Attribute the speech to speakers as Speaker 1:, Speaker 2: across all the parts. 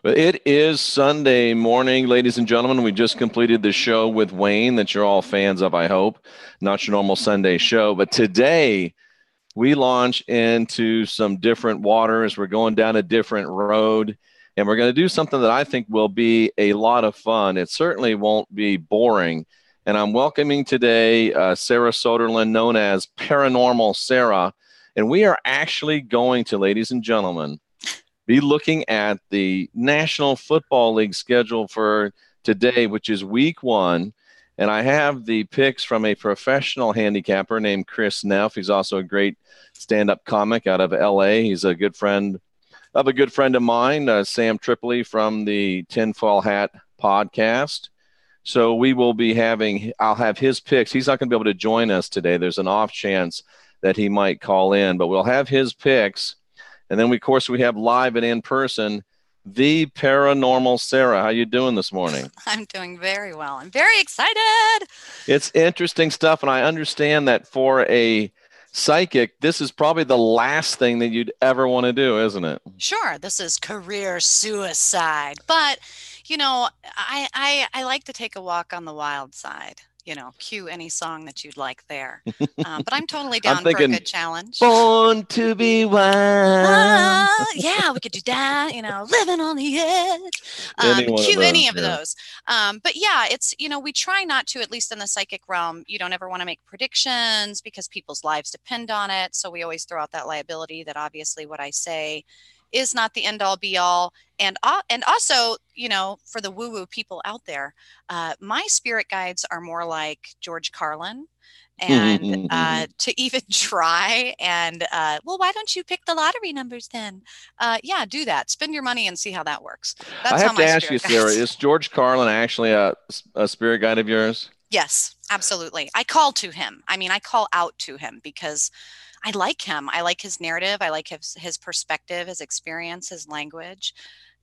Speaker 1: Well, it is Sunday morning, ladies and gentlemen. We just completed the show with Wayne that you're all fans of, I hope. Not your normal Sunday show, but today we launch into some different waters. We're going down a different road, and we're going to do something that I think will be a lot of fun. It certainly won't be boring. And I'm welcoming today Sarah Soderlund, known as Paranormal Sarah. And we are actually going to, ladies and gentlemen, be looking at the National Football League schedule for today, which is week 1. And I have the picks from a professional handicapper named Chris Neff. He's also a great stand-up comic out of L.A. He's a good friend of mine, Sam Tripoli from the Tinfoil Hat podcast. So we will be I'll have his picks. He's not going to be able to join us today. There's an off chance that he might call in, but we'll have his picks. And then, of course, we have live and in person, the Paranormal Sarah. How you doing this morning?
Speaker 2: I'm doing very well. I'm very excited.
Speaker 1: It's interesting stuff, and I understand that for a psychic, this is probably the last thing that you'd ever want to do, isn't it?
Speaker 2: Sure, this is career suicide, but I like to take a walk on the wild side. Cue any song that you'd like there. But I'm totally down for a good challenge.
Speaker 1: Born to be wild.
Speaker 2: Yeah, we could do that. Living on the edge. Cue any of those. But yeah, it's, we try not to, at least in the psychic realm, you don't ever want to make predictions because people's lives depend on it. So we always throw out that liability that obviously what I say is not the end all be all. And also, for the woo-woo people out there, my spirit guides are more like George Carlin. And to even try and, well, why don't you pick the lottery numbers then? Yeah, do that. Spend your money and see how that works.
Speaker 1: That's I have to ask you, Sarah, is George Carlin actually a spirit guide of yours?
Speaker 2: Yes, absolutely. I call to him. I call out to him because I like him. I like his narrative. I like his perspective, his experience, his language.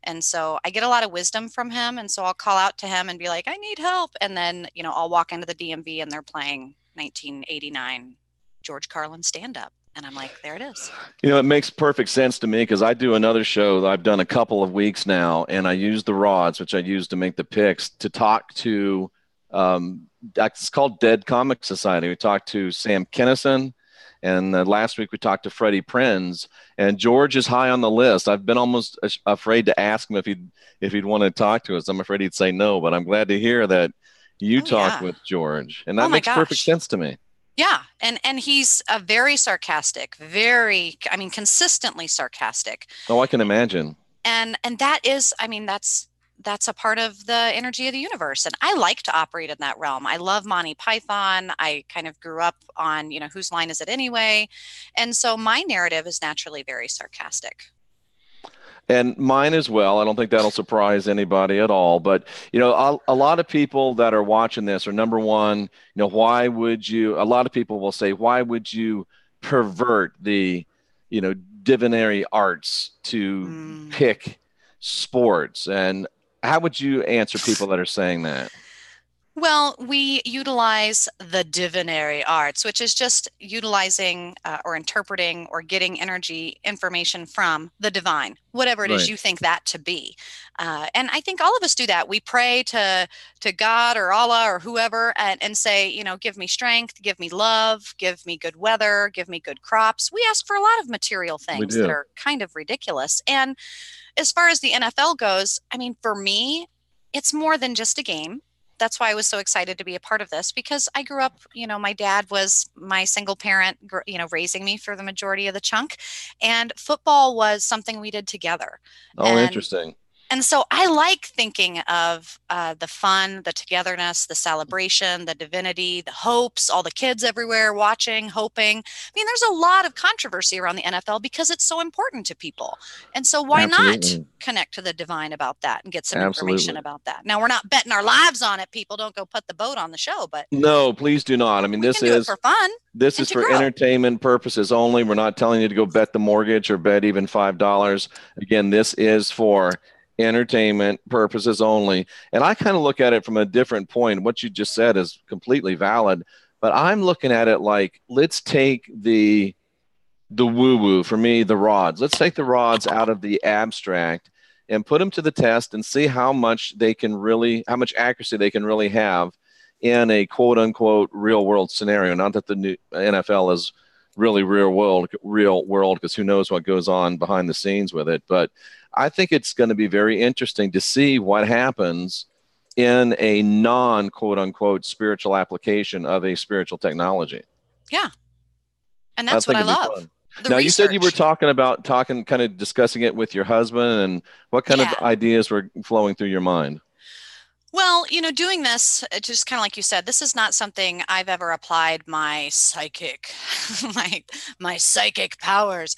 Speaker 2: And so I get a lot of wisdom from him. And so I'll call out to him and be like, I need help. And then, I'll walk into the DMV and they're playing 1989 George Carlin stand-up. And I'm like, there it is.
Speaker 1: It makes perfect sense to me because I do another show that I've done a couple of weeks now. And I use the rods, which I use to make the picks, to talk to, it's called Dead Comic Society. We talked to Sam Kinison. And last week we talked to Freddie Prinz, and George is high on the list. I've been almost afraid to ask him if he'd want to talk to us. I'm afraid he'd say no, but I'm glad to hear that you talked with George, and that makes perfect sense to me.
Speaker 2: Yeah, and he's a very sarcastic, consistently sarcastic.
Speaker 1: Oh, I can imagine.
Speaker 2: And that is, that's a part of the energy of the universe. And I like to operate in that realm. I love Monty Python. I kind of grew up on, whose line is it anyway? And so my narrative is naturally very sarcastic.
Speaker 1: And mine as well. I don't think that'll surprise anybody at all. But, a lot of people that are watching this are, number one, a lot of people will say, why would you pervert the, divinatory arts to pick sports? And how would you answer people that are saying that?
Speaker 2: Well, we utilize the divinatory arts, which is just utilizing or interpreting or getting energy information from the divine, whatever it is you think that to be. And I think all of us do that. We pray to God or Allah or whoever and say, give me strength, give me love, give me good weather, give me good crops. We ask for a lot of material things that are kind of ridiculous. And as far as the NFL goes, for me, it's more than just a game. That's why I was so excited to be a part of this, because I grew up, my dad was my single parent, raising me for the majority of the chunk. And football was something we did together.
Speaker 1: Oh, interesting.
Speaker 2: And so I like thinking of the fun, the togetherness, the celebration, the divinity, the hopes, all the kids everywhere watching, hoping. There's a lot of controversy around the NFL because it's so important to people. And so why not connect to the divine about that and get some information about that? Now, we're not betting our lives on it. People, don't go put the boat on the show. But
Speaker 1: no, please do not. This is for fun. This is for entertainment purposes only. We're not telling you to go bet the mortgage or bet even $5. Again, this is for entertainment purposes only. And I kind of look at it from a different point. What you just said is completely valid, but I'm looking at it like, let's take the woo-woo, for me, the rods. Let's take the rods out of the abstract and put them to the test and see how much accuracy they can really have in a quote unquote real world scenario. Not that the new NFL is really real world, because who knows what goes on behind the scenes with it. But I think it's going to be very interesting to see what happens in a non quote unquote spiritual application of a spiritual technology.
Speaker 2: Yeah. And that's what I love.
Speaker 1: Now, you said you were kind of discussing it with your husband, and what kind of ideas were flowing through your mind?
Speaker 2: Well, doing this, just kind of like you said, this is not something I've ever applied my psychic, my psychic powers.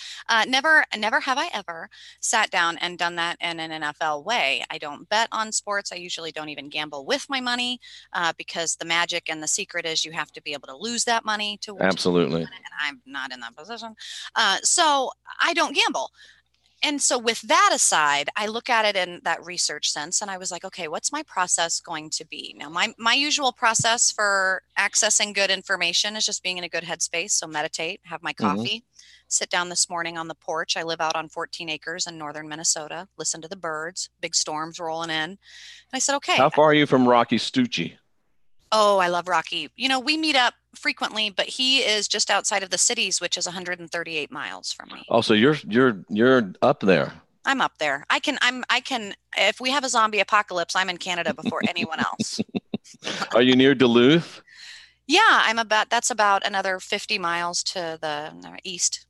Speaker 2: Never have I ever sat down and done that in an NFL way. I don't bet on sports. I usually don't even gamble with my money because the magic and the secret is you have to be able to lose that money to
Speaker 1: Absolutely.
Speaker 2: And I'm not in that position. So I don't gamble. And so with that aside, I look at it in that research sense, and I was like, okay, what's my process going to be? Now, my usual process for accessing good information is just being in a good headspace. So meditate, have my coffee, sit down this morning on the porch. I live out on 14 acres in northern Minnesota, listen to the birds, big storms rolling in. And I said, okay.
Speaker 1: How far are you from Rocky Stucci?
Speaker 2: Oh, I love Rocky. We meet up frequently, but he is just outside of the cities, which is 138 miles from me.
Speaker 1: Oh, so you're up there.
Speaker 2: I'm up there. I can, if we have a zombie apocalypse, I'm in Canada before anyone else.
Speaker 1: Are you near Duluth?
Speaker 2: Yeah, that's about another 50 miles to the east.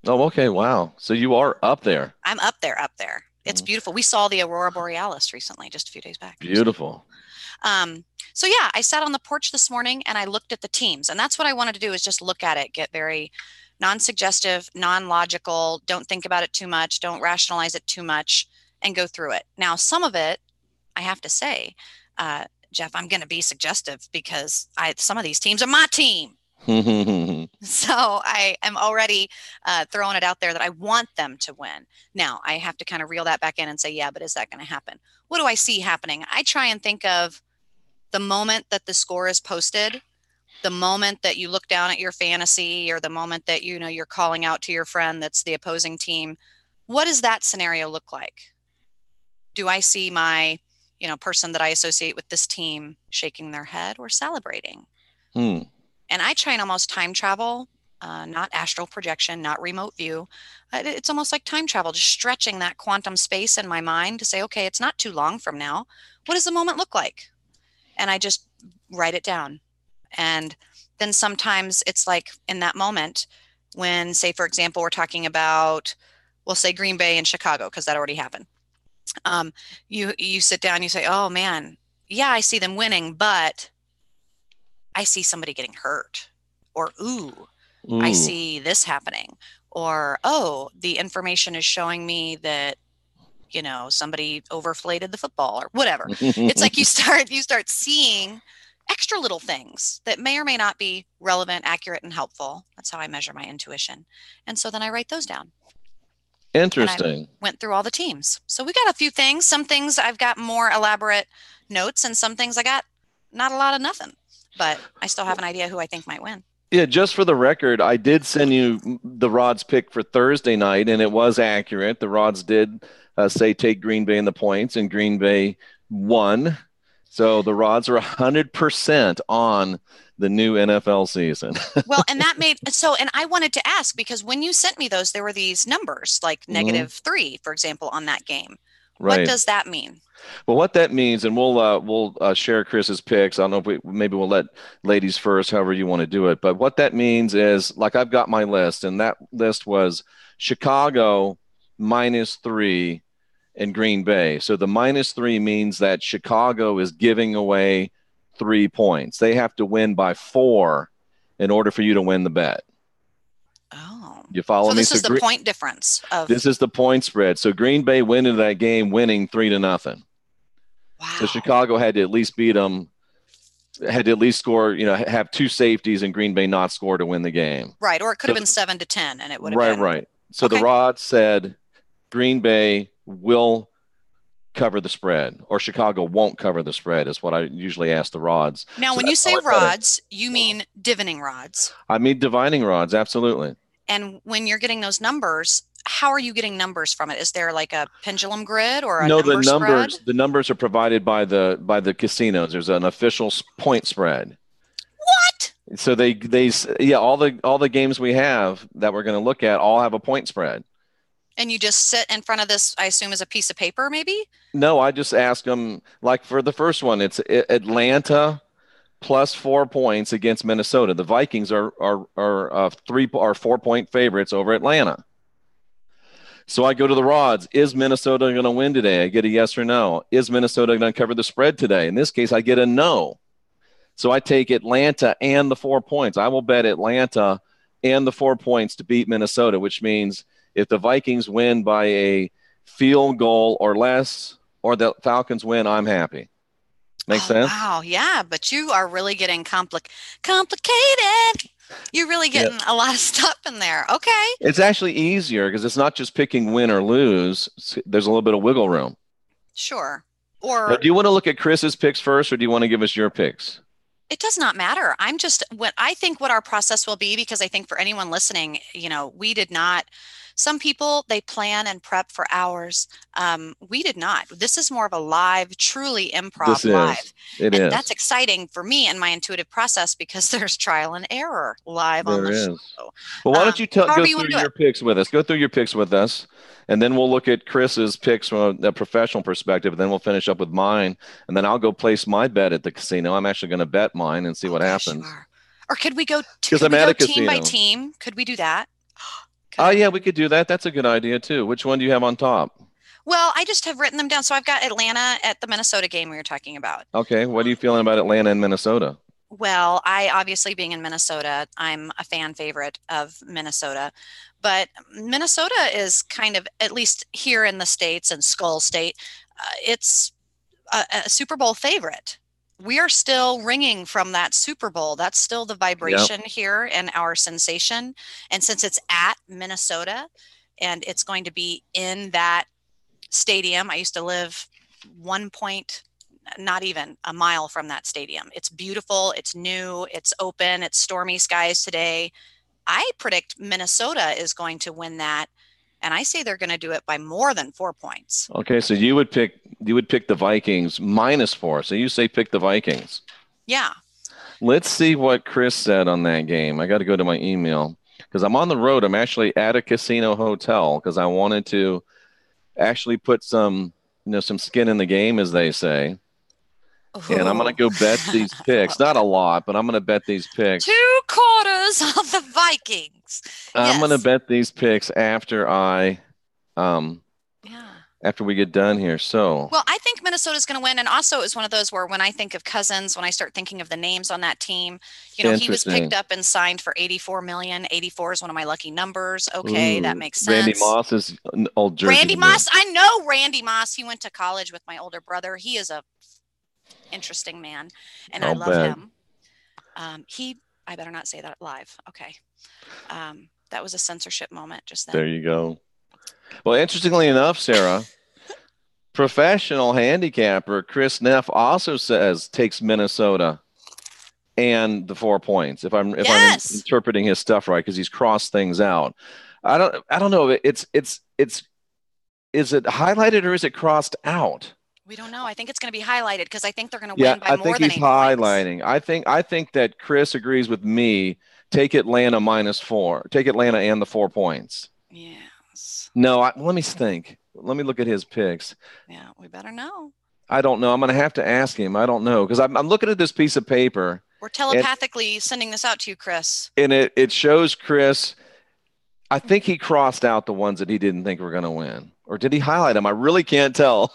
Speaker 1: Oh, okay. Wow. So you are up there.
Speaker 2: I'm up there. It's beautiful. We saw the Aurora Borealis recently, just a few days back.
Speaker 1: Beautiful.
Speaker 2: So yeah, I sat on the porch this morning and I looked at the teams, and that's what I wanted to do, is just look at it, get very non-suggestive, non-logical, don't think about it too much, don't rationalize it too much, and go through it. Now, some of it, I have to say, Jeff, I'm going to be suggestive because some of these teams are my team. So I am already throwing it out there that I want them to win. Now, I have to kind of reel that back in and say, yeah, but is that going to happen? What do I see happening? I try and think of the moment that the score is posted, the moment that you look down at your fantasy, or the moment that you're calling out to your friend that's the opposing team. What does that scenario look like? Do I see my person that I associate with this team shaking their head or celebrating? And I try and almost time travel, not astral projection, not remote view. It's almost like time travel, just stretching that quantum space in my mind to say, okay, it's not too long from now. What does the moment look like? And I just write it down. And then sometimes it's like in that moment when, say, for example, we're talking about, we'll say Green Bay and Chicago, because that already happened. You sit down, you say, oh man, yeah, I see them winning, but I see somebody getting hurt, or ooh, I see this happening, or oh, the information is showing me that somebody overflated the football or whatever. It's like you start seeing extra little things that may or may not be relevant, accurate, and helpful. That's how I measure my intuition. And so then I write those down.
Speaker 1: Interesting.
Speaker 2: Went through all the teams. So we got a few things. Some things I've got more elaborate notes, and some things I got not a lot of nothing. But I still have an idea who I think might win.
Speaker 1: Yeah, just for the record, I did send you the Rods pick for Thursday night, and it was accurate. The Rods did say take Green Bay in the points, and Green Bay won. So the Rods are 100% on the new NFL season.
Speaker 2: Well, and and I wanted to ask, because when you sent me those, there were these numbers like -3, for example, on that game. Right. What does that mean?
Speaker 1: Well, what that means, and we'll share Chris's picks. I don't know if maybe we'll let ladies first, however you want to do it. But what that means is, like, I've got my list, and that list was Chicago -3 and Green Bay. So the -3 means that Chicago is giving away 3 points. They have to win by 4 in order for you to win the bet.
Speaker 2: Oh,
Speaker 1: you follow me?
Speaker 2: This is the point difference.
Speaker 1: This is the point spread. So Green Bay went into that game winning 3-0.
Speaker 2: Wow.
Speaker 1: So Chicago had to at least beat them, had to at least score, have 2 safeties, and Green Bay not score to win the game.
Speaker 2: Right. Or it could have been 7-10, and it would have been.
Speaker 1: Right. So the Rods said Green Bay will cover the spread, or Chicago won't cover the spread, is what I usually ask the Rods.
Speaker 2: Now, when you say rods, you mean divining rods.
Speaker 1: I mean divining rods, absolutely.
Speaker 2: And when you're getting those numbers, how are you getting numbers from it? Is there like a pendulum grid or a
Speaker 1: No,
Speaker 2: number spread?
Speaker 1: the numbers are provided by the casinos. There's an official point spread.
Speaker 2: What?
Speaker 1: So yeah, all the games we have that we're going to look at all have a point spread.
Speaker 2: And you just sit in front of this, I assume, as a piece of paper, maybe?
Speaker 1: No, I just ask them, like for the first one, it's Atlanta plus 4 points against Minnesota. The Vikings are 4 point favorites over Atlanta. So I go to the rods. Is Minnesota going to win today? I get a yes or no. Is Minnesota going to cover the spread today? In this case, I get a no. So I take Atlanta and the 4 points. I will bet Atlanta and the 4 points to beat Minnesota, which means if the Vikings win by a field goal or less, or the Falcons win, I'm happy. Make sense?
Speaker 2: Wow, yeah, but you are really getting complicated. You're really getting a lot of stuff in there. Okay.
Speaker 1: It's actually easier because it's not just picking win or lose. There's a little bit of wiggle room.
Speaker 2: Sure. Or
Speaker 1: now, do you want to look at Chris's picks first, or do you want to give us your picks?
Speaker 2: It does not matter. I'm just what I think what our process will be, because I think for anyone listening, we did not. Some people, they plan and prep for hours. We did not. This is more of a live, truly improv live.
Speaker 1: It is.
Speaker 2: That's exciting for me and my intuitive process because there's trial and error live on the show.
Speaker 1: Well, why don't you go through your picks with us? Go through your picks with us, and then we'll look at Chris's picks from a professional perspective. And then we'll finish up with mine, and then I'll go place my bet at the casino. I'm actually going to bet mine and see what happens.
Speaker 2: Or could we go team by team? Could we do that?
Speaker 1: Oh, yeah, we could do that. That's a good idea, too. Which one do you have on top?
Speaker 2: Well, I just have written them down. So I've got Atlanta at the Minnesota game we were talking about.
Speaker 1: Okay. What are you feeling about Atlanta and Minnesota?
Speaker 2: Well, I obviously, being in Minnesota, I'm a fan favorite of Minnesota. But Minnesota is kind of, at least here in the States and Skull State, it's a Super Bowl favorite. We are still ringing from that Super Bowl. That's still the vibration here and our sensation. And since it's at Minnesota and it's going to be in that stadium, I used to live not even a mile from that stadium. It's beautiful. It's new. It's open. It's stormy skies today. I predict Minnesota is going to win that. And I say they're going to do it by more than 4 points.
Speaker 1: Okay, so you would pick the Vikings -4. So you say pick the Vikings.
Speaker 2: Yeah.
Speaker 1: Let's see what Chris said on that game. I got to go to my email because I'm on the road. I'm actually at a casino hotel because I wanted to actually put some skin in the game, as they say. Ooh. And I'm going to go bet these picks. Not a lot, but I'm going to bet these picks.
Speaker 2: 2 quarters of the Vikings.
Speaker 1: I'm going to bet these picks after after we get done here. So,
Speaker 2: well, I think Minnesota's going to win. And also it's one of those where when I think of Cousins, when I start thinking of the names on that team, he was picked up and signed for $84 million. 84 is one of my lucky numbers. Okay. Ooh, that makes sense.
Speaker 1: Randy Moss is an old Jersey.
Speaker 2: Randy Moss. I know Randy Moss. He went to college with my older brother. He is a interesting man and I love him. I better not say that live. Okay. That was a censorship moment just then.
Speaker 1: There you go. Well, interestingly enough, Sarah, professional handicapper Chris Neff also takes Minnesota and the 4 points. If I'm interpreting his stuff right, because he's crossed things out. I don't know. Is it highlighted or is it crossed out?
Speaker 2: We don't know. I think it's going to be highlighted because I think they're going to win by more than 8 points.
Speaker 1: I think he's highlighting. I think that Chris agrees with me. Take Atlanta -4. Take Atlanta and the 4 points.
Speaker 2: Yes.
Speaker 1: No, let me think. Let me look at his picks.
Speaker 2: Yeah, we better know.
Speaker 1: I don't know. I'm going to have to ask him. I don't know because I'm looking at this piece of paper.
Speaker 2: We're telepathically sending this out to you, Chris.
Speaker 1: And it shows Chris. I think he crossed out the ones that he didn't think were going to win. Or did he highlight them? I really can't tell.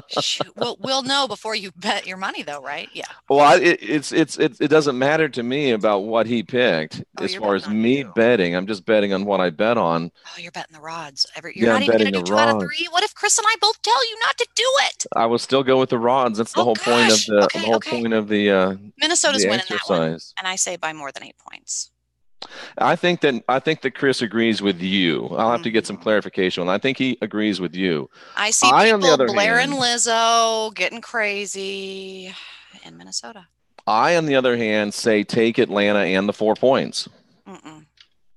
Speaker 2: Shoot. Well, we'll know before you bet your money, though, right? Yeah.
Speaker 1: Well, it doesn't matter to me about what he picked as far as me betting. I'm just betting on what I bet on.
Speaker 2: Oh, you're betting the rods. You're not even going to do 2 out of 3. What if Chris and I both tell you not to do it?
Speaker 1: I will still go with the rods. That's the whole point of the point of the
Speaker 2: Minnesota's winning that one, and I say by more than 8 points.
Speaker 1: I think that Chris agrees with you. I'll have to get some clarification. I think he agrees with you.
Speaker 2: I see people blaring Lizzo, getting crazy in Minnesota.
Speaker 1: I, on the other hand, say take Atlanta and the 4 points.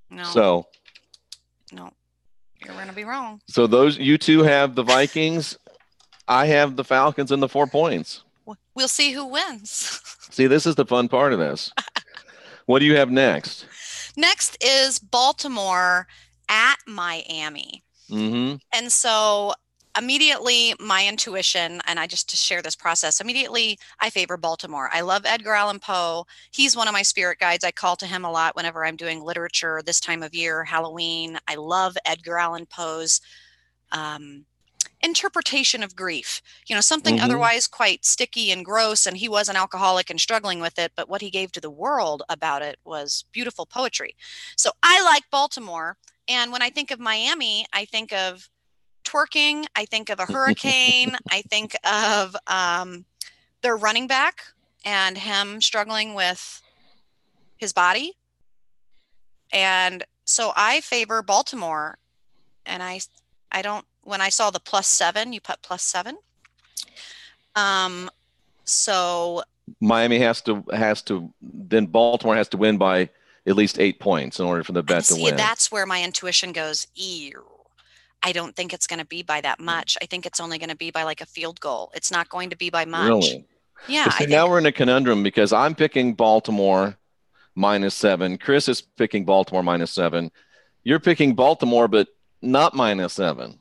Speaker 2: No.
Speaker 1: So.
Speaker 2: No. You're going to be wrong.
Speaker 1: So you two have the Vikings. I have the Falcons and the 4 points.
Speaker 2: We'll see who wins.
Speaker 1: See, this is the fun part of this. What do you have next?
Speaker 2: Next is Baltimore at Miami.
Speaker 1: Mm-hmm.
Speaker 2: And so immediately my intuition, and to share this process, immediately I favor Baltimore. I love Edgar Allan Poe. He's one of my spirit guides. I call to him a lot whenever I'm doing literature this time of year, Halloween. I love Edgar Allan Poe's interpretation of grief, something otherwise quite sticky and gross, and he was an alcoholic and struggling with it, but what he gave to the world about it was beautiful poetry. So I like Baltimore, and when I think of Miami, I think of twerking, I think of a hurricane, I think of their running back and him struggling with his body, and so I favor Baltimore, and I don't. When I saw the +7, you put +7. So
Speaker 1: Miami has to then Baltimore has to win by at least 8 points in order for the bet to win.
Speaker 2: That's where my intuition goes, ew. I don't think it's going to be by that much. I think it's only going to be by like a field goal. It's not going to be by much.
Speaker 1: Really?
Speaker 2: Yeah.
Speaker 1: See, now we're in a conundrum because I'm picking Baltimore -7. Chris is picking Baltimore -7. You're picking Baltimore, but not -7.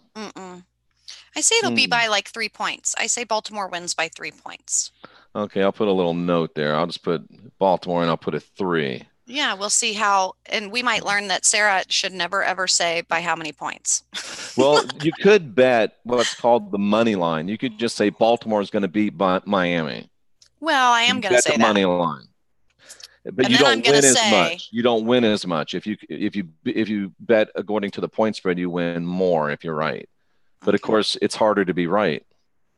Speaker 2: I say it'll be by like 3 points. I say Baltimore wins by 3 points.
Speaker 1: Okay, I'll put a little note there. I'll just put Baltimore and I'll put a 3.
Speaker 2: Yeah, we'll see how, and we might learn that Sarah should never ever say by how many points.
Speaker 1: Well, you could bet what's called the money line. You could just say Baltimore is going to beat Miami.
Speaker 2: Well, I am going to say
Speaker 1: the money line. But you don't win as much. You don't win as much. If you bet according to the point spread, you win more if you're right. But of course, it's harder to be right.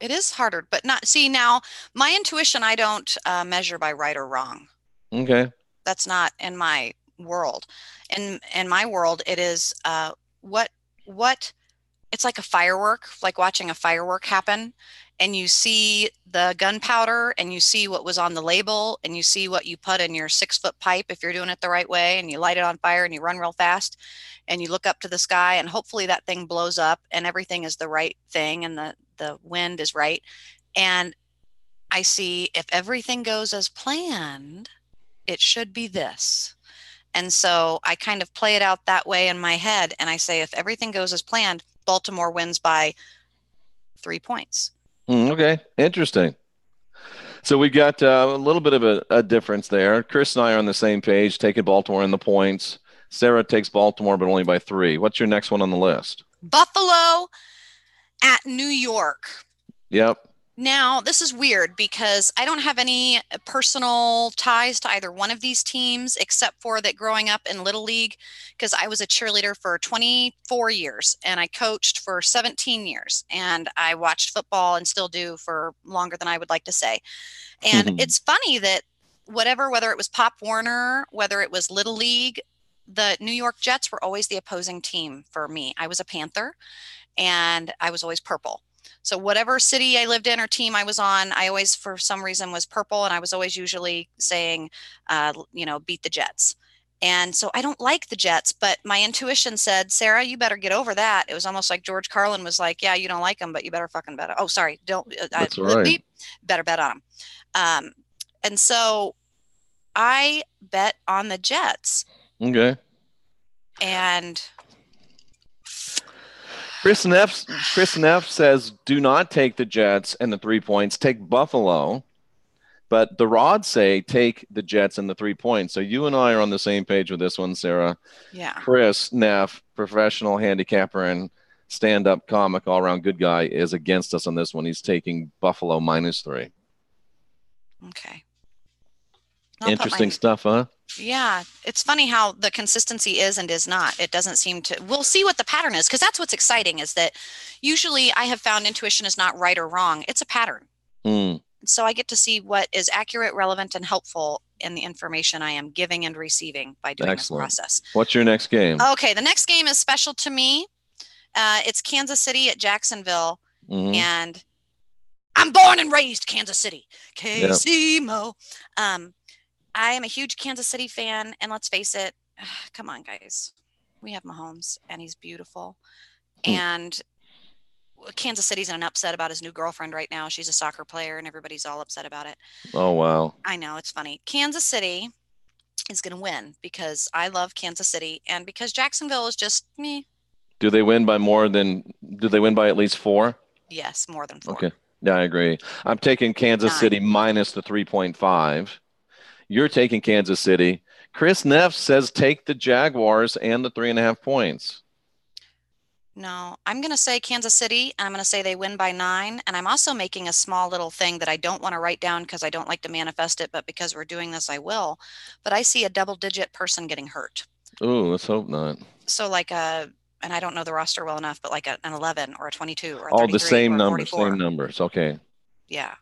Speaker 2: It is harder, but not. See, now my intuition, I don't measure by right or wrong.
Speaker 1: Okay.
Speaker 2: That's not in my world. In my world, it is what it's like a firework, like watching a firework happen. And you see the gunpowder and you see what was on the label and you see what you put in your 6-foot pipe if you're doing it the right way, and you light it on fire and you run real fast and you look up to the sky and hopefully that thing blows up and everything is the right thing and the wind is right. And I see if everything goes as planned, it should be this. And so I kind of play it out that way in my head. And I say, if everything goes as planned, Baltimore wins by 3 points.
Speaker 1: Okay, interesting. So we got a little bit of a difference there. Chris and I are on the same page, taking Baltimore in the points. Sarah takes Baltimore, but only by 3. What's your next one on the list?
Speaker 2: Buffalo at New York.
Speaker 1: Yep.
Speaker 2: Now, this is weird because I don't have any personal ties to either one of these teams, except for that growing up in Little League, because I was a cheerleader for 24 years and I coached for 17 years and I watched football and still do for longer than I would like to say. And it's funny that whether it was Pop Warner, whether it was Little League, the New York Jets were always the opposing team for me. I was a Panther and I was always purple. So whatever city I lived in or team I was on, I always, for some reason, was purple. And I was always usually saying, beat the Jets. And so I don't like the Jets, but my intuition said, Sarah, you better get over that. It was almost like George Carlin was like, yeah, you don't like them, but you better fucking bet. Oh, sorry.
Speaker 1: That's right.
Speaker 2: Better bet on them. And so I bet on the Jets.
Speaker 1: Okay.
Speaker 2: And
Speaker 1: Chris Neff says, do not take the Jets and the 3 points. Take Buffalo. But the rods say take the Jets and the 3 points. So you and I are on the same page with this one, Sarah.
Speaker 2: Yeah.
Speaker 1: Chris Neff, professional handicapper and stand-up comic, all-around good guy, is against us on this one. He's taking Buffalo -3.
Speaker 2: Okay.
Speaker 1: Interesting stuff, huh?
Speaker 2: Yeah. It's funny how the consistency is and is not. It doesn't seem to. We'll see what the pattern is, because that's what's exciting, is that usually I have found intuition is not right or wrong. It's a pattern. So I get to see what is accurate, relevant, and helpful in the information I am giving and receiving by doing this process.
Speaker 1: What's your next game?
Speaker 2: Okay. The next game is special to me. It's Kansas City at Jacksonville. And I'm born and raised Kansas City. KC-Mo. I am a huge Kansas City fan, and let's face it, come on, guys. We have Mahomes, and he's beautiful. And Kansas City's in an upset about his new girlfriend right now. She's a soccer player, and everybody's all upset about it.
Speaker 1: Oh, wow.
Speaker 2: I know, it's funny. Kansas City is going to win because I love Kansas City, and because Jacksonville is just me.
Speaker 1: Do they win by at least 4?
Speaker 2: Yes, more than 4.
Speaker 1: Okay. Yeah, I agree. I'm taking Kansas
Speaker 2: 9.
Speaker 1: City minus the 3.5. You're taking Kansas City. Chris Neff says take the Jaguars and the 3.5 points.
Speaker 2: No, I'm going to say Kansas City, and I'm going to say they win by 9. And I'm also making a small little thing that I don't want to write down because I don't like to manifest it, but because we're doing this, I will. But I see a double-digit person getting hurt.
Speaker 1: Ooh, let's hope not.
Speaker 2: So like and I don't know the roster well enough, but like an 11 or a 22 or a 33
Speaker 1: All the same
Speaker 2: or a
Speaker 1: numbers,
Speaker 2: 44.
Speaker 1: same numbers. Okay.
Speaker 2: Yeah.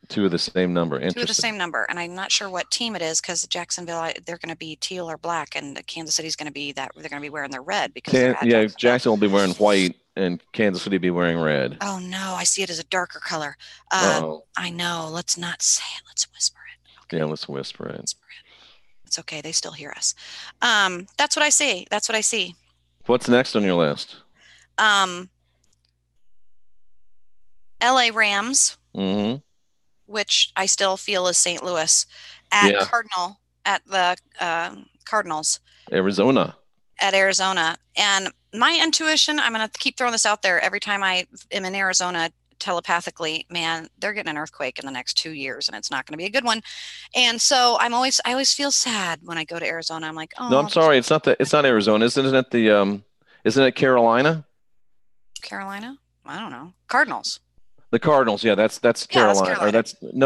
Speaker 1: 2 of the same number. Interesting.
Speaker 2: 2 of the same number. And I'm not sure what team it is because Jacksonville, they're going to be teal or black, and Kansas City's going to be they're going to be wearing their red because they're at
Speaker 1: Jackson will be wearing white and Kansas City be wearing red.
Speaker 2: Oh no, I see it as a darker color. I know. Let's not say it. Let's whisper it.
Speaker 1: Okay. Yeah, let's whisper it.
Speaker 2: It's okay. They still hear us. That's what I see. That's what I see.
Speaker 1: What's next on your list?
Speaker 2: LA Rams, which I still feel is St. Louis, at the Cardinals.
Speaker 1: Arizona.
Speaker 2: At Arizona. And my intuition, I'm going to keep throwing this out there every time I am in Arizona telepathically, man, they're getting an earthquake in the next 2 years, and it's not going to be a good one. And so I always feel sad when I go to Arizona. I'm like, oh.
Speaker 1: No, I'm sorry. It's not Arizona. Isn't it Carolina?
Speaker 2: Carolina? I don't know. Cardinals.
Speaker 1: The Cardinals. Yeah, that's Carolina.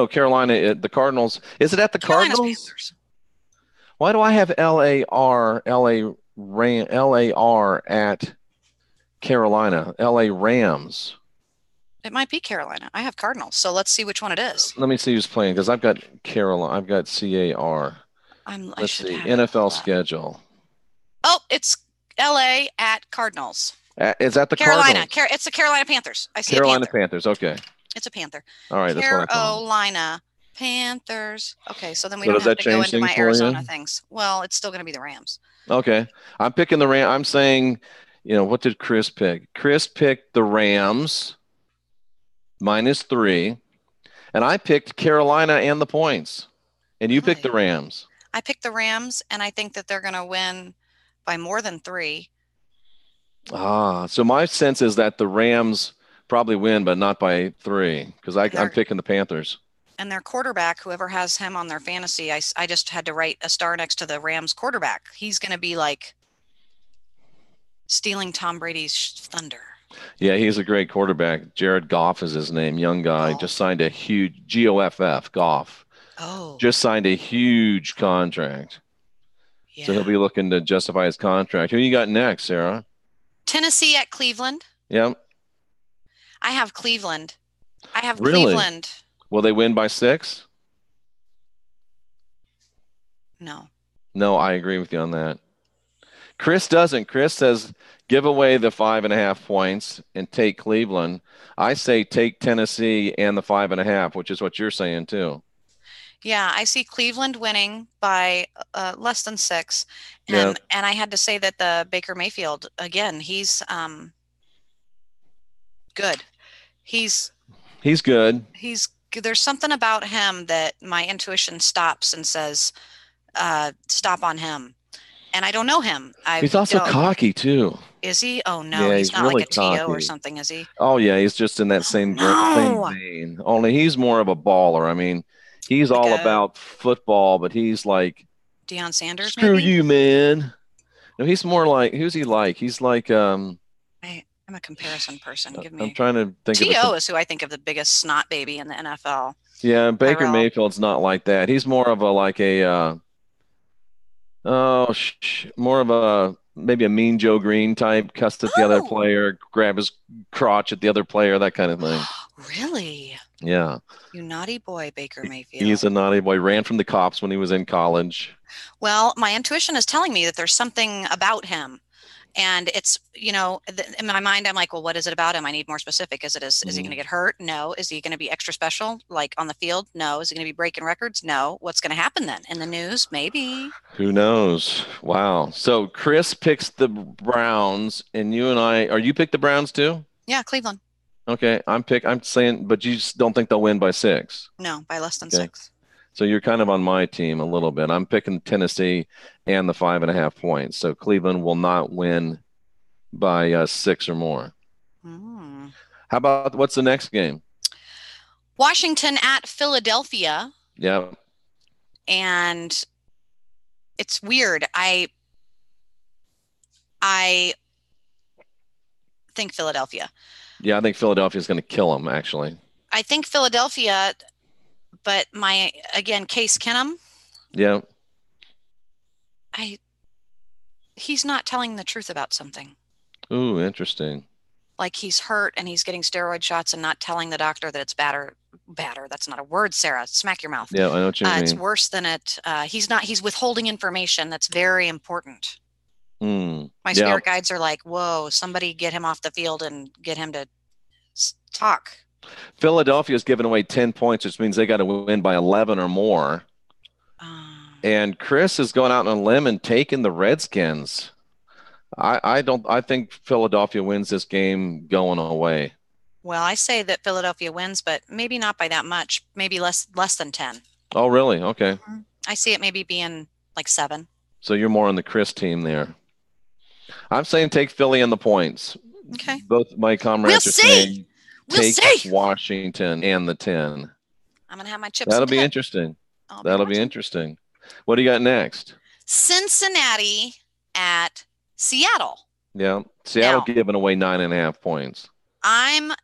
Speaker 1: Carolina. The Cardinals. Is it at the Cardinals?
Speaker 2: Panthers.
Speaker 1: Why do I have LAR at Carolina? LA Rams.
Speaker 2: It might be Carolina. I have Cardinals, so let's see which one it is.
Speaker 1: Let me see who's playing because I've got Carolina. I've got CAR. Let's see NFL schedule.
Speaker 2: Oh, it's LA at Cardinals.
Speaker 1: Is that the
Speaker 2: Carolina?
Speaker 1: Cardinals?
Speaker 2: It's the Carolina Panthers. I see
Speaker 1: Carolina Panthers. Okay.
Speaker 2: It's a Panther.
Speaker 1: All right.
Speaker 2: Carolina Panthers. Okay, so then we don't have to go into my Arizona things. Well, it's still going to be the Rams.
Speaker 1: Okay, I'm picking the Rams. I'm saying, what did Chris pick? Chris picked the Rams -3, and I picked Carolina and the points, and you picked the Rams.
Speaker 2: I picked the Rams, and I think that they're going to win by more than 3.
Speaker 1: So my sense is that the Rams probably win, but not by 3, because I'm picking the Panthers.
Speaker 2: And their quarterback, whoever has him on their fantasy, I just had to write a star next to the Rams quarterback. He's going to be like stealing Tom Brady's thunder.
Speaker 1: Yeah, he's a great quarterback. Jared Goff is his name. Young guy. Just signed a huge Goff. Goff. Just signed a huge contract. Yeah. So he'll be looking to justify his contract. Who you got next, Sarah?
Speaker 2: Tennessee at Cleveland.
Speaker 1: Yep.
Speaker 2: I have Cleveland.
Speaker 1: Really?
Speaker 2: Cleveland.
Speaker 1: Will they win by 6?
Speaker 2: No.
Speaker 1: No, I agree with you on that. Chris doesn't. Chris says give away the 5.5 points and take Cleveland. I say take Tennessee and the 5.5, which is what you're saying too.
Speaker 2: Yeah, I see Cleveland winning by less than 6. And I had to say that the Baker Mayfield, again, he's good. He's
Speaker 1: good.
Speaker 2: There's something about him that my intuition stops and says, stop on him. And I don't know him.
Speaker 1: He's also cocky too.
Speaker 2: Is he? Oh no, he's not
Speaker 1: really
Speaker 2: like a TO or something, is he?
Speaker 1: Oh yeah, he's just in that same vein. Only he's more of a baller. I mean, he's all about football, but he's like
Speaker 2: Deion Sanders.
Speaker 1: Screw you, man. No, he's more like, who's he like? He's like
Speaker 2: I'm a comparison person.
Speaker 1: I'm trying to think.
Speaker 2: T.O. is who I think of the biggest snot baby in the NFL.
Speaker 1: Yeah, Baker Mayfield's not like that. He's more of more of a maybe a mean Joe Green type, cuss at the other player, grab his crotch at the other player, that kind of thing.
Speaker 2: Really?
Speaker 1: Yeah.
Speaker 2: You naughty boy, Baker Mayfield.
Speaker 1: He's a naughty boy. Ran from the cops when he was in college.
Speaker 2: Well, my intuition is telling me that there's something about him. And it's, in my mind, I'm like, well, what is it about him? I need more specific. Is he going to get hurt? No. Is he going to be extra special, like on the field? No. Is he going to be breaking records? No. What's going to happen then? In the news? Maybe.
Speaker 1: Who knows? Wow. So Chris picks the Browns, and you pick the Browns too?
Speaker 2: Yeah, Cleveland.
Speaker 1: Okay, I'm saying, but you just don't think they'll win by 6?
Speaker 2: No, by less than
Speaker 1: Okay.
Speaker 2: 6.
Speaker 1: So you're kind of on my team a little bit. I'm picking Tennessee and the 5.5 points. So Cleveland will not win by 6 or more.
Speaker 2: Mm.
Speaker 1: How about what's the next game?
Speaker 2: Washington at Philadelphia.
Speaker 1: Yeah.
Speaker 2: And it's weird. I think Philadelphia.
Speaker 1: Yeah, I think Philadelphia is going to kill them, actually.
Speaker 2: I think Philadelphia, but Case Keenum.
Speaker 1: Yeah.
Speaker 2: He's not telling the truth about something.
Speaker 1: Ooh, interesting.
Speaker 2: Like he's hurt and he's getting steroid shots and not telling the doctor that it's batter. That's not a word, Sarah. Smack your mouth.
Speaker 1: Yeah, I know what you mean.
Speaker 2: It's worse than it. He's withholding information that's very important. My spirit guides are like, whoa, somebody get him off the field and get him to talk.
Speaker 1: Philadelphia's given away 10 points, which means they got to win by 11 or more. And Chris is going out on a limb and taking the Redskins. I think Philadelphia wins this game going away.
Speaker 2: Well, I say that Philadelphia wins, but maybe not by that much. Maybe less than 10.
Speaker 1: Oh, really? Okay.
Speaker 2: Mm-hmm. I see it maybe being like 7.
Speaker 1: So you're more on the Chris team there. I'm saying take Philly and the points.
Speaker 2: Okay.
Speaker 1: Both my comrades are saying take Washington and the 10.
Speaker 2: I'm going to have my chips.
Speaker 1: That'll be interesting. That'll be interesting. What do you got next?
Speaker 2: Cincinnati at Seattle.
Speaker 1: Yeah. Seattle giving away 9.5 points.
Speaker 2: I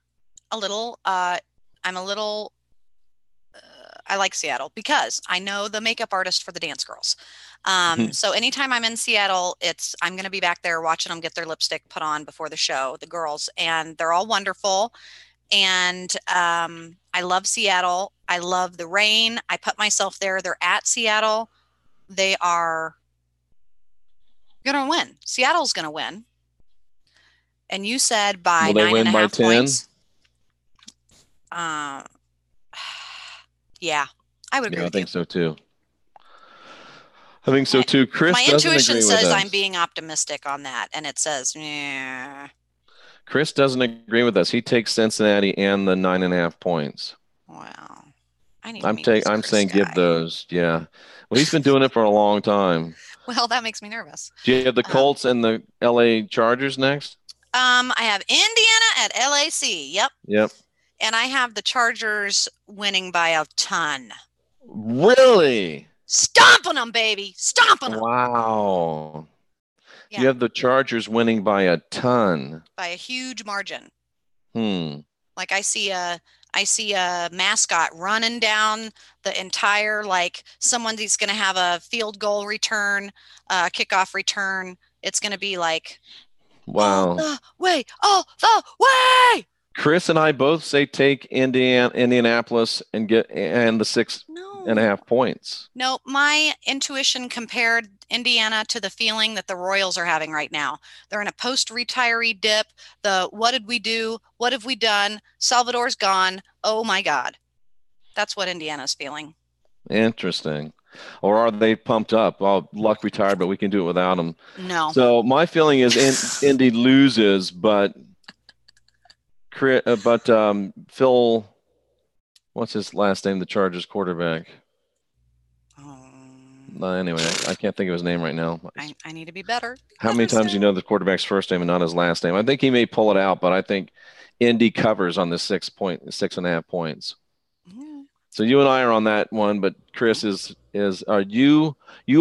Speaker 2: like Seattle because I know the makeup artist for the dance girls. So anytime I'm in Seattle, I'm going to be back there watching them get their lipstick put on before the show, the girls, and they're all wonderful. And I love Seattle. I love the rain. I put myself there. They're at Seattle. They are going to win. Seattle's going to win. And you said by 9.5 points. Yeah, I would agree with you.
Speaker 1: I think so too. I think so too. Chris,
Speaker 2: my intuition says I'm being optimistic on that, and it says, yeah.
Speaker 1: Chris doesn't agree with us. He takes Cincinnati and the 9.5 points.
Speaker 2: Wow.
Speaker 1: I'm saying give those. Yeah. Well, he's been doing it for a long time.
Speaker 2: Well, that makes me nervous.
Speaker 1: Do you have the Colts and the LA Chargers next?
Speaker 2: I have Indiana at LAC.
Speaker 1: Yep.
Speaker 2: And I have the Chargers winning by a ton.
Speaker 1: Really?
Speaker 2: Stomping them, baby. Stomping them.
Speaker 1: Wow. Yeah. You have the Chargers winning by a ton.
Speaker 2: By a huge margin.
Speaker 1: Like
Speaker 2: I see a mascot running down the entire, like someone's going to have a field goal return, kickoff return. It's going to be like,
Speaker 1: wow.
Speaker 2: All the way.
Speaker 1: Chris and I both say take Indianapolis and the 6.5 points.
Speaker 2: No, my intuition compared Indiana to the feeling that the Royals are having right now. They're in a post-retiree dip. What did we do? What have we done? Salvador's gone. Oh my God. That's what Indiana's feeling.
Speaker 1: Interesting. Or are they pumped up? Well, Luck retired, but we can do it without him.
Speaker 2: No.
Speaker 1: So my feeling is Indy loses, but Phil, what's his last name? The Chargers quarterback. Anyway, I can't think of his name right now.
Speaker 2: I need to be better.
Speaker 1: How many times do you know the quarterback's first name and not his last name? I think he may pull it out, but I think Indy covers on the 6.5 points. Yeah. So you and I are on that one, but Chris you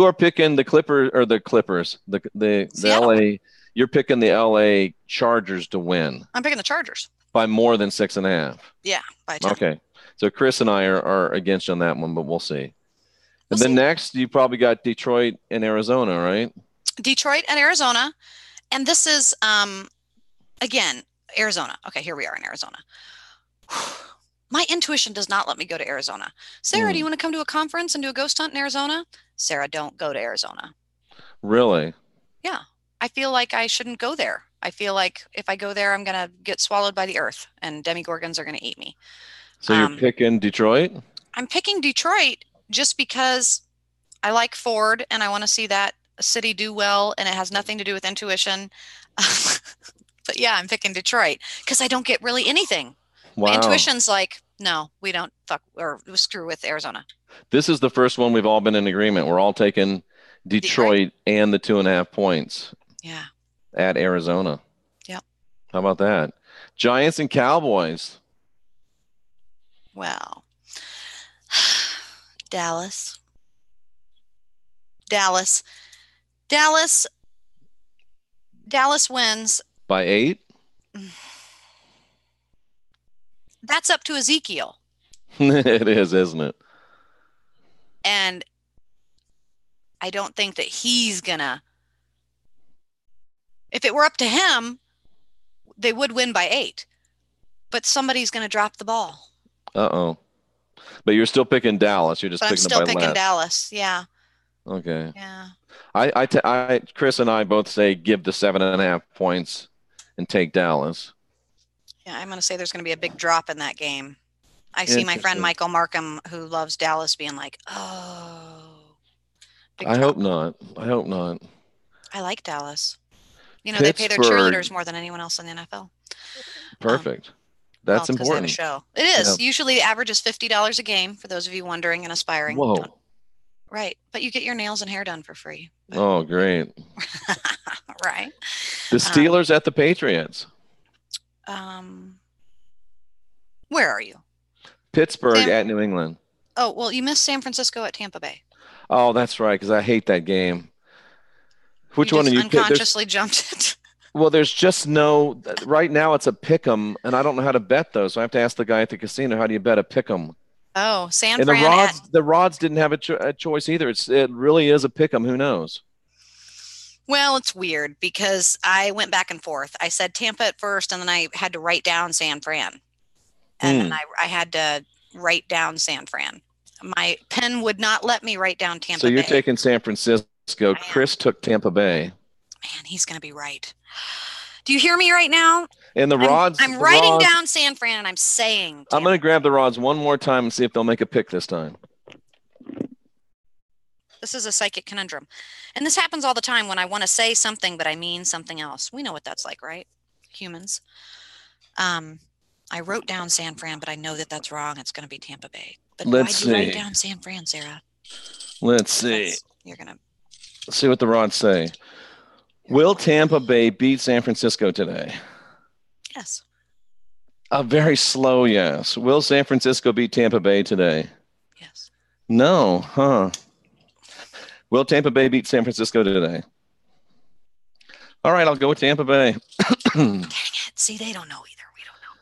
Speaker 1: are picking the Clippers or the Clippers, the LA. You're picking the LA Chargers to win.
Speaker 2: I'm picking the Chargers.
Speaker 1: By more than 6.5.
Speaker 2: Yeah, by 10.
Speaker 1: Okay. So Chris and I are against you on that one, but we'll see. And then next, you probably got Detroit and Arizona, right?
Speaker 2: Detroit and Arizona. And this is, again, Arizona. Okay, here we are in Arizona. My intuition does not let me go to Arizona. Sarah, do you want to come to a conference and do a ghost hunt in Arizona? Sarah, don't go to Arizona.
Speaker 1: Really?
Speaker 2: Yeah. I feel like I shouldn't go there. I feel like if I go there, I'm going to get swallowed by the earth and demigorgons are going to eat me.
Speaker 1: So you're picking Detroit?
Speaker 2: I'm picking Detroit just because I like Ford and I want to see that city do well, and it has nothing to do with intuition. But yeah, I'm picking Detroit because I don't get really anything.
Speaker 1: Wow.
Speaker 2: My intuition's like, no, we don't fuck or screw with Arizona.
Speaker 1: This is the first one we've all been in agreement. We're all taking Detroit and the 2.5 points.
Speaker 2: Yeah.
Speaker 1: At Arizona.
Speaker 2: Yep.
Speaker 1: How about that? Giants and Cowboys.
Speaker 2: Well, Dallas. Dallas wins.
Speaker 1: By 8?
Speaker 2: That's up to Ezekiel.
Speaker 1: It is, isn't it?
Speaker 2: And I don't think that he's gonna. If it were up to him, they would win by 8. But somebody's gonna drop the ball.
Speaker 1: Uh-oh. But you're still picking Dallas. You're just
Speaker 2: but
Speaker 1: picking
Speaker 2: I'm still
Speaker 1: by
Speaker 2: picking
Speaker 1: less.
Speaker 2: Dallas. Yeah.
Speaker 1: Okay.
Speaker 2: Yeah.
Speaker 1: Chris and I both say give the 7.5 points and take Dallas.
Speaker 2: Yeah, I'm going to say there's going to be a big drop in that game. I see my friend Michael Markham, who loves Dallas, being like, oh.
Speaker 1: I hope not. I hope not.
Speaker 2: I like Dallas. You know, they pay their cheerleaders more than anyone else in the NFL.
Speaker 1: Perfect. That's important.
Speaker 2: They have a show. It is. Yeah. Usually the average is $50 a game, for those of you wondering and aspiring.
Speaker 1: Whoa.
Speaker 2: Right. But you get your nails and hair done for free.
Speaker 1: Oh, great.
Speaker 2: Right.
Speaker 1: The Steelers at the Patriots.
Speaker 2: Where are you?
Speaker 1: Pittsburgh at New England.
Speaker 2: Oh, well, you missed San Francisco at Tampa Bay.
Speaker 1: Oh, that's right, because I hate that game. Which one are you
Speaker 2: unconsciously jumped it?
Speaker 1: Well, there's just no – right now it's a pick'em, and I don't know how to bet those. So I have to ask the guy at the casino, how do you bet a pick'em?
Speaker 2: Oh, San
Speaker 1: Fran.
Speaker 2: And
Speaker 1: the Rods didn't have a choice either. It really is a pick'em. Who knows?
Speaker 2: Well, it's weird because I went back and forth. I said Tampa at first, and then I had to write down San Fran. And then I had to write down San Fran. My pen would not let me write down Tampa Bay.
Speaker 1: So you're taking San Francisco. Chris took Tampa Bay.
Speaker 2: Man, he's going to be right. Do you hear me right now?
Speaker 1: And the Rods.
Speaker 2: I'm writing down San Fran, and I'm saying Tampa.
Speaker 1: I'm going to grab the Rods one more time and see if they'll make a pick this time.
Speaker 2: This is a psychic conundrum. And this happens all the time when I want to say something, but I mean something else. We know what that's like, right? Humans. I wrote down San Fran, but I know that that's wrong. It's going to be Tampa Bay. But why'd you write down San Fran, Sarah?
Speaker 1: Let's see.
Speaker 2: You're going to.
Speaker 1: Let's see what the Rods say. Will Tampa Bay beat San Francisco today?
Speaker 2: Yes.
Speaker 1: A very slow yes. Will San Francisco beat Tampa Bay today?
Speaker 2: Yes.
Speaker 1: No, huh? Will Tampa Bay beat San Francisco today? All right, I'll go with Tampa Bay.
Speaker 2: Dang it. See, they don't know either. We don't know.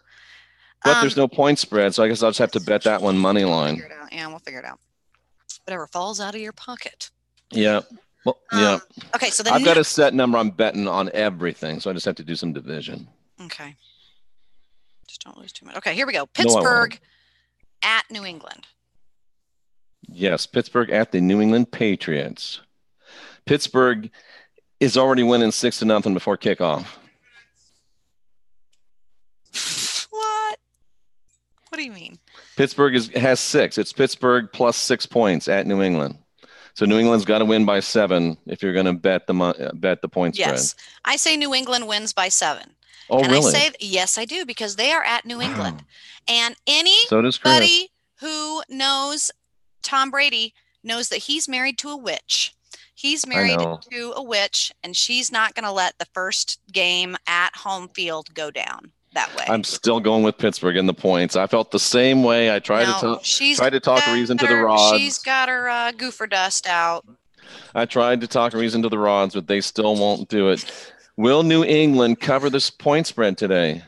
Speaker 1: But there's no point spread, so I guess I'll just have to bet that one money line.
Speaker 2: We'll figure it out. Yeah, we'll figure it out. Whatever falls out of your pocket.
Speaker 1: Yeah. Well, yeah.
Speaker 2: Okay, so
Speaker 1: I've got a set number I'm betting on everything, so I just have to do some division.
Speaker 2: Okay. Just don't lose too much. Okay, here we go. Pittsburgh at New England.
Speaker 1: Yes, Pittsburgh at the New England Patriots. Pittsburgh is already winning 6-0 before kickoff.
Speaker 2: What? What do you mean?
Speaker 1: Pittsburgh has 6. It's Pittsburgh plus 6 points at New England. So New England's got to win by 7 if you're going to bet the point spread.
Speaker 2: Yes, I say New England wins by 7.
Speaker 1: Oh,
Speaker 2: and
Speaker 1: really?
Speaker 2: I say yes, I do, because they are at New England. And
Speaker 1: so does Chris.
Speaker 2: anybody who knows Tom Brady knows that he's married to a witch. He's married to a witch, and she's not going to let the first game at home field go down that way.
Speaker 1: I'm still going with Pittsburgh in the points. I felt the same way. I tried to talk reason to the Rods.
Speaker 2: She's got her goofer dust out.
Speaker 1: I tried to talk reason to the Rods, but they still won't do it. Will New England cover this point spread today?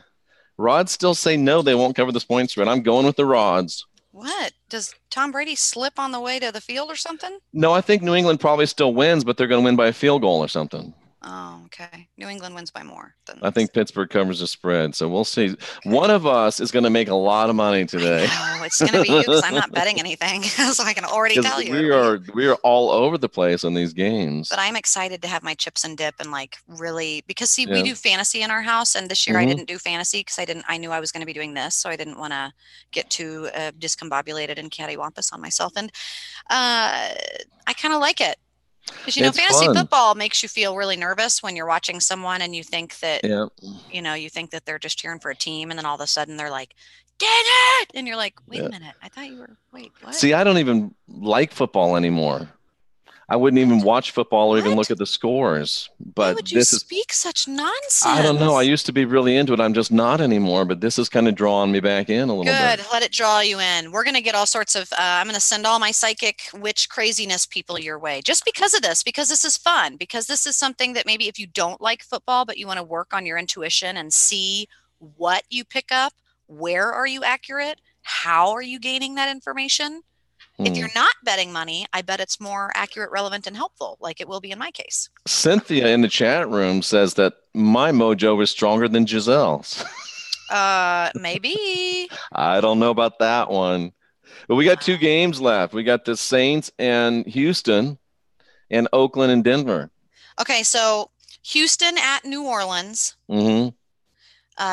Speaker 1: Rods still say no, they won't cover this point spread. I'm going with the Rods.
Speaker 2: What? Does Tom Brady slip on the way to the field or something?
Speaker 1: No, I think New England probably still wins, but they're going to win by a field goal or something.
Speaker 2: Oh, okay. New England wins by more than.
Speaker 1: I think Pittsburgh covers the spread, so we'll see. Okay. One of us is going to make a lot of money today.
Speaker 2: I know it's going to be you because I'm not betting anything, so I can already tell you.
Speaker 1: We are all over the place on these games.
Speaker 2: But I'm excited to have my chips and dip and like really because see we do fantasy in our house, and this year I didn't do fantasy because I knew I was going to be doing this, so I didn't want to get too discombobulated and cattywampus on myself, and I kind of like it. Because, fantasy football makes you feel really nervous when you're watching someone and you think that, you think that they're just cheering for a team. And then all of a sudden they're like, get it. And you're like, wait a minute. I thought you were, wait, what?
Speaker 1: See, I don't even like football anymore. I wouldn't even watch football or even look at the scores. But
Speaker 2: why would you speak such nonsense?
Speaker 1: I don't know. I used to be really into it. I'm just not anymore. But this is kind of drawing me back in a little bit.
Speaker 2: Good. Let it draw you in. We're going to get all sorts of, I'm going to send all my psychic witch craziness people your way just because of this, because this is fun, because this is something that maybe if you don't like football, but you want to work on your intuition and see what you pick up, where are you accurate? How are you gaining that information? If you're not betting money, I bet it's more accurate, relevant, and helpful, like it will be in my case.
Speaker 1: Cynthia in the chat room says that my mojo is stronger than Giselle's.
Speaker 2: Maybe.
Speaker 1: I don't know about that one. But we got 2 games left. We got the Saints and Houston and Oakland and Denver.
Speaker 2: Okay, so Houston at New Orleans.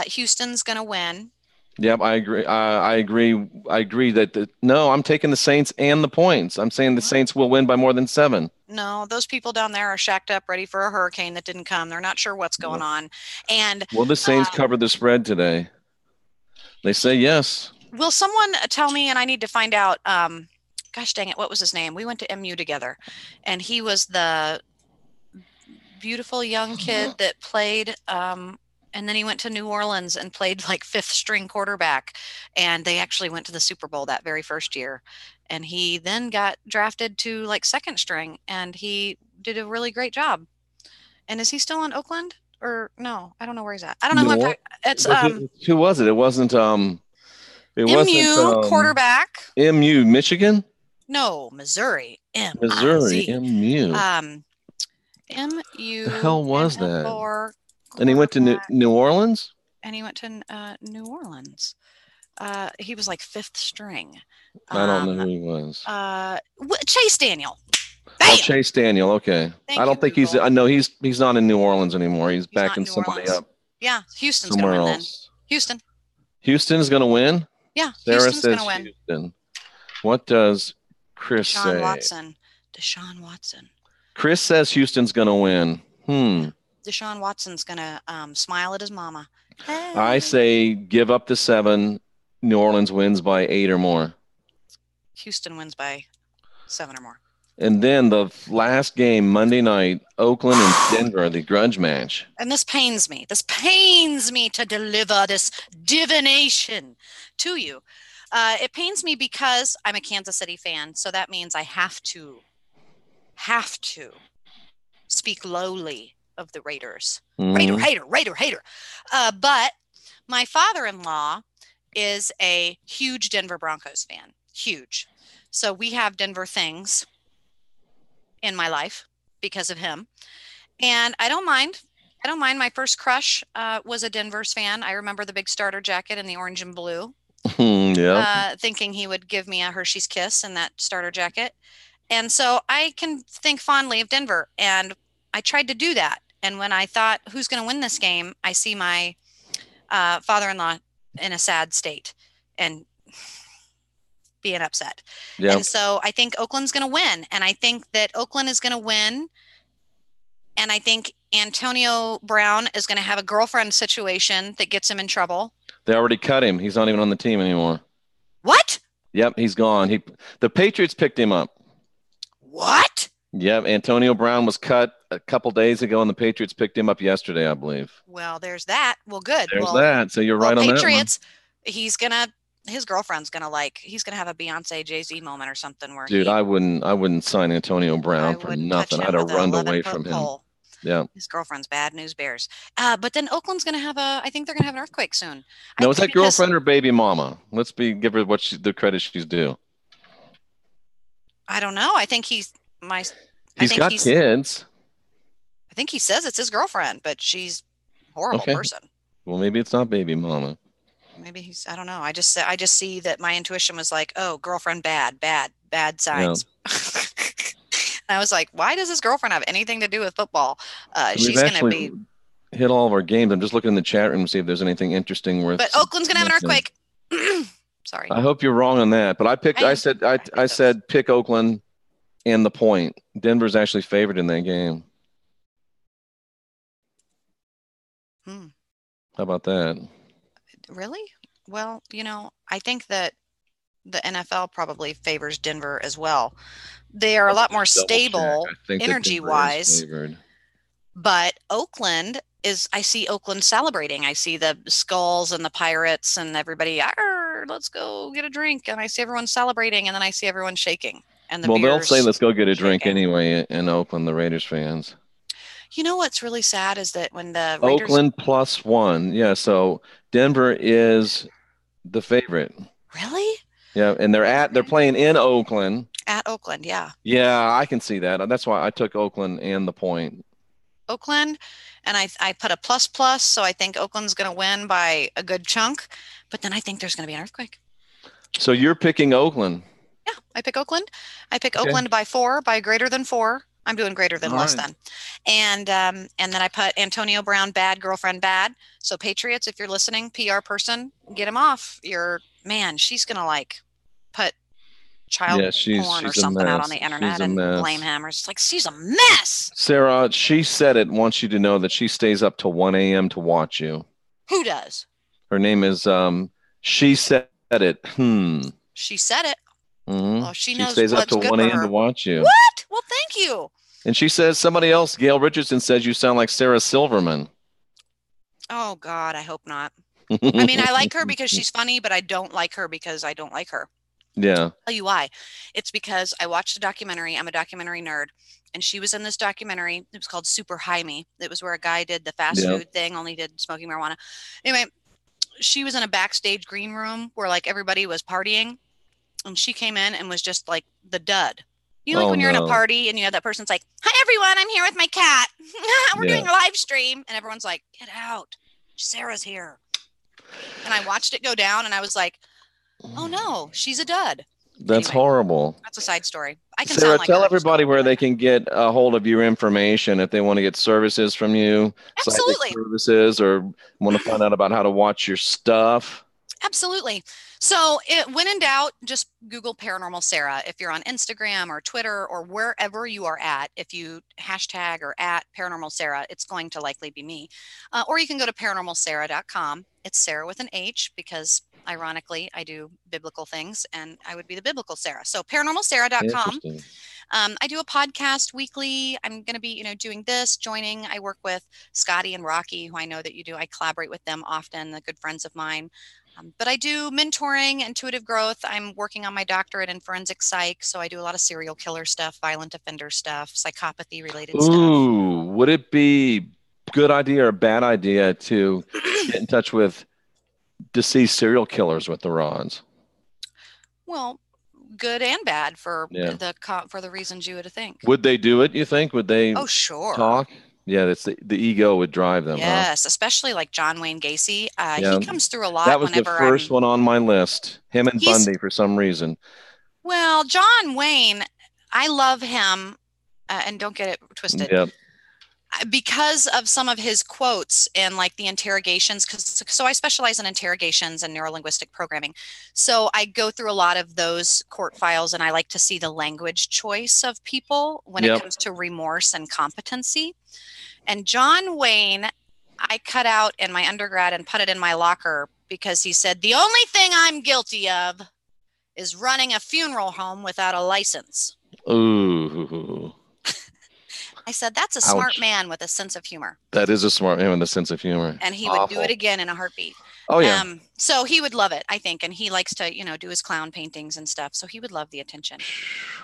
Speaker 2: Houston's going to win.
Speaker 1: Yep, I agree. I agree that I'm taking the Saints and the points. I'm saying the Saints will win by more than 7.
Speaker 2: No, those people down there are shacked up, ready for a hurricane that didn't come. They're not sure what's going on. And
Speaker 1: will the Saints cover the spread today? They say yes.
Speaker 2: Will someone tell me? And I need to find out. Gosh dang it! What was his name? We went to MU together, and he was the beautiful young kid that played. And then he went to New Orleans and played like 5th string quarterback. And they actually went to the Super Bowl that very first year. And he then got drafted to like 2nd string. And he did a really great job. And is he still in Oakland? Or no, I don't know where he's at. I don't know who I'm talking. It's
Speaker 1: who was it? It wasn't
Speaker 2: MU quarterback.
Speaker 1: MU, Michigan?
Speaker 2: No, Missouri.
Speaker 1: Missouri, MU.
Speaker 2: MU.
Speaker 1: The hell was that? And he went to New Orleans?
Speaker 2: And he went to New Orleans. He was like 5th string.
Speaker 1: I don't know who he was.
Speaker 2: Chase Daniel.
Speaker 1: Bam! Oh, Chase Daniel. Okay. I don't think he's. No, he's not in New Orleans anymore. He's backing somebody up.
Speaker 2: Yeah, Houston's going to win then.
Speaker 1: Houston's going to win?
Speaker 2: Yeah,
Speaker 1: Sarah
Speaker 2: Houston's
Speaker 1: says
Speaker 2: going to win.
Speaker 1: Houston. What does Chris say?
Speaker 2: Deshaun Watson.
Speaker 1: Chris says Houston's going to win.
Speaker 2: Deshaun Watson's going to smile at his mama. Hey.
Speaker 1: I say give up the 7. New Orleans wins by 8 or more.
Speaker 2: Houston wins by 7 or more.
Speaker 1: And then the last game, Monday night, Oakland and Denver, the grudge match.
Speaker 2: And this pains me. This pains me to deliver this divination to you. It pains me because I'm a Kansas City fan. So that means I have to speak lowly of the Raiders. Raider. But my father-in-law is a huge Denver Broncos fan. Huge. So we have Denver things in my life because of him. And I don't mind. My first crush was a Denver's fan. I remember the big starter jacket in the orange and blue. Thinking he would give me a Hershey's Kiss in that starter jacket. And so I can think fondly of Denver. And I tried to do that. And when I thought, who's going to win this game? I see my father-in-law in a sad state and being upset. Yep. And so I think Oakland's going to win. And I think that Oakland is going to win. And I think Antonio Brown is going to have a girlfriend situation that gets him in trouble.
Speaker 1: They already cut him. He's not even on the team anymore.
Speaker 2: What?
Speaker 1: Yep, he's gone. The Patriots picked him up.
Speaker 2: What?
Speaker 1: Yep, Antonio Brown was cut a couple days ago, and the Patriots picked him up yesterday, I believe.
Speaker 2: Well, there's that. Well, good.
Speaker 1: There's that. So you're right on that one.
Speaker 2: Patriots, his girlfriend's he's gonna have a Beyonce Jay-Z moment or something where.
Speaker 1: Dude, I wouldn't sign Antonio Brown for nothing. I'd have run away from him. Yeah.
Speaker 2: His girlfriend's bad news bears. But then Oakland's gonna have I think they're gonna have an earthquake soon.
Speaker 1: No, is that girlfriend or baby mama? Let's give her the credit she's due.
Speaker 2: I don't know. I think he's got
Speaker 1: kids.
Speaker 2: I think he says it's his girlfriend, but she's a horrible person.
Speaker 1: Well, maybe it's not baby mama.
Speaker 2: Maybe he's, I don't know. I just see that my intuition was like, oh, girlfriend bad signs. And I was like, why does his girlfriend have anything to do with football? She's going to be
Speaker 1: hit all of our games. I'm just looking in the chat room to see if there's anything interesting worth.
Speaker 2: But Oakland's going to have an earthquake. Sorry.
Speaker 1: I hope you're wrong on that. But I said pick Oakland and the point. Denver's actually favored in that game. How about that?
Speaker 2: Really? Well, I think that the NFL probably favors Denver as well. They are a lot more stable energy-wise. But Oakland I see Oakland celebrating. I see the Skulls and the Pirates and everybody, let's go get a drink. And I see everyone celebrating, and then I see everyone shaking. And
Speaker 1: they'll say, let's go get a drink anyway in Oakland, the Raiders fans.
Speaker 2: You know what's really sad is that when the Raiders...
Speaker 1: Oakland +1. Yeah, so Denver is the favorite.
Speaker 2: Really?
Speaker 1: Yeah, and they're playing in Oakland.
Speaker 2: At Oakland, yeah.
Speaker 1: Yeah, I can see that. That's why I took Oakland and the point.
Speaker 2: Oakland, and I put a ++, so I think Oakland's going to win by a good chunk, but then I think there's going to be an earthquake. So
Speaker 1: you're picking Oakland?
Speaker 2: Yeah, I pick Oakland. I pick Oakland by 4, by greater than 4. I'm doing greater than less than. And then I put Antonio Brown bad, girlfriend bad. So Patriots, if you're listening, PR person, get him off. She's going to put child porn or something out on the internet and blame him. Or it's like, she's a mess.
Speaker 1: Sarah, she said it, wants you to know that she stays up till 1 a.m. to watch you.
Speaker 2: Who does?
Speaker 1: Her name is, she said it.
Speaker 2: She said it.
Speaker 1: Mm-hmm.
Speaker 2: Well, she knows
Speaker 1: stays up till 1 a.m. to watch you.
Speaker 2: What? Well, thank you.
Speaker 1: And she says, somebody else, Gail Richardson, says you sound like Sarah Silverman.
Speaker 2: Oh, God, I hope not. I mean, I like her because she's funny, but I don't like her because I don't like her.
Speaker 1: Yeah.
Speaker 2: I'll tell you why. It's because I watched a documentary. I'm a documentary nerd. And she was in this documentary. It was called Super High Me. It was where a guy did the fast food thing, only did smoking marijuana. Anyway, she was in a backstage green room where everybody was partying. And she came in and was just like the dud. When you're in a party and you have that person's like, hi, everyone, I'm here with my cat. We're doing a live stream. And everyone's like, get out. Sarah's here. And I watched it go down and I was like, oh, no, she's a dud.
Speaker 1: That's horrible.
Speaker 2: That's a side story. I can
Speaker 1: Sarah, tell everybody where they can get a hold of your information if they want to get services from you.
Speaker 2: Absolutely.
Speaker 1: Services or want to find out about how to watch your stuff.
Speaker 2: Absolutely. So when in doubt, just Google Paranormal Sarah. If you're on Instagram or Twitter or wherever you are at, if you hashtag or at Paranormal Sarah, it's going to likely be me. Or you can go to paranormalsarah.com. It's Sarah with an H because ironically, I do biblical things and I would be the biblical Sarah. So paranormalsarah.com. I do a podcast weekly. I'm going to be, doing this, joining. I work with Scotty and Rocky, who I know that you do. I collaborate with them often. They're good friends of mine. But I do mentoring, intuitive growth. I'm working on my doctorate in forensic psych. So I do a lot of serial killer stuff, violent offender stuff, psychopathy related stuff.
Speaker 1: Ooh, would it be good idea or a bad idea to get in touch with deceased serial killers with the rods?
Speaker 2: Well, good and bad for the reasons you would think.
Speaker 1: Would they do it, you think? Would they talk? Yeah, that's the ego would drive them.
Speaker 2: Yes, especially like John Wayne Gacy. He comes through a lot.
Speaker 1: That was the first one on my list. Him and Bundy for some reason.
Speaker 2: Well, John Wayne, I love him, and don't get it twisted.
Speaker 1: Yep.
Speaker 2: Because of some of his quotes and the interrogations, so I specialize in interrogations and neurolinguistic programming. So I go through a lot of those court files and I like to see the language choice of people when it comes to remorse and competency. And John Wayne, I cut out in my undergrad and put it in my locker because he said, the only thing I'm guilty of is running a funeral home without a license.
Speaker 1: Ooh.
Speaker 2: I said, that's a smart man with a sense of humor.
Speaker 1: That is a smart man with a sense of humor.
Speaker 2: And he would do it again in a heartbeat.
Speaker 1: Oh, yeah.
Speaker 2: So he would love it, I think. And he likes to, do his clown paintings and stuff. So he would love the attention.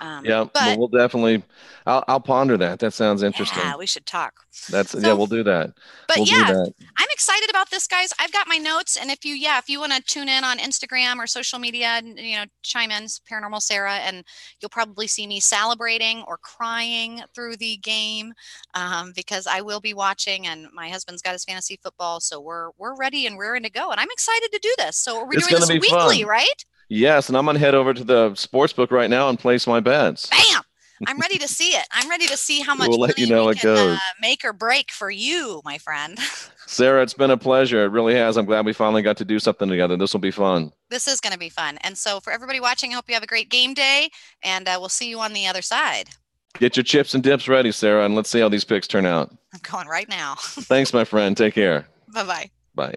Speaker 1: Yeah, well,
Speaker 2: But
Speaker 1: we'll definitely, I'll ponder that. That sounds
Speaker 2: yeah,
Speaker 1: interesting.
Speaker 2: we should talk.
Speaker 1: Yeah,
Speaker 2: So,
Speaker 1: we'll do that.
Speaker 2: but
Speaker 1: We'll do
Speaker 2: yeah,
Speaker 1: that.
Speaker 2: I'm excited about this, guys. I've got my notes, and if you want to tune in on Instagram or social media, and chime in, Paranormal Sarah, and you'll probably see me celebrating or crying through the game, because I will be watching, and my husband's got his fantasy football, so we're ready and rearing to go, and I'm excited to do this. So, are we
Speaker 1: It's
Speaker 2: doing
Speaker 1: going to
Speaker 2: this
Speaker 1: be
Speaker 2: weekly,
Speaker 1: fun.
Speaker 2: right?
Speaker 1: Yes, and I'm going to head over to the sports book right now and place my bets.
Speaker 2: Bam! I'm ready to see it. I'm ready to see how much
Speaker 1: We'll let you
Speaker 2: money
Speaker 1: know
Speaker 2: we
Speaker 1: how it
Speaker 2: can
Speaker 1: goes.
Speaker 2: make or break for you, my friend.
Speaker 1: Sarah, it's been a pleasure. It really has. I'm glad we finally got to do something together. This will be fun.
Speaker 2: This is going to be fun. And so, for everybody watching, I hope you have a great game day, and we'll see you on the other side.
Speaker 1: Get your chips and dips ready, Sarah, and let's see how these picks turn out.
Speaker 2: I'm going right now.
Speaker 1: Thanks, my friend. Take care.
Speaker 2: Bye bye.
Speaker 1: Bye.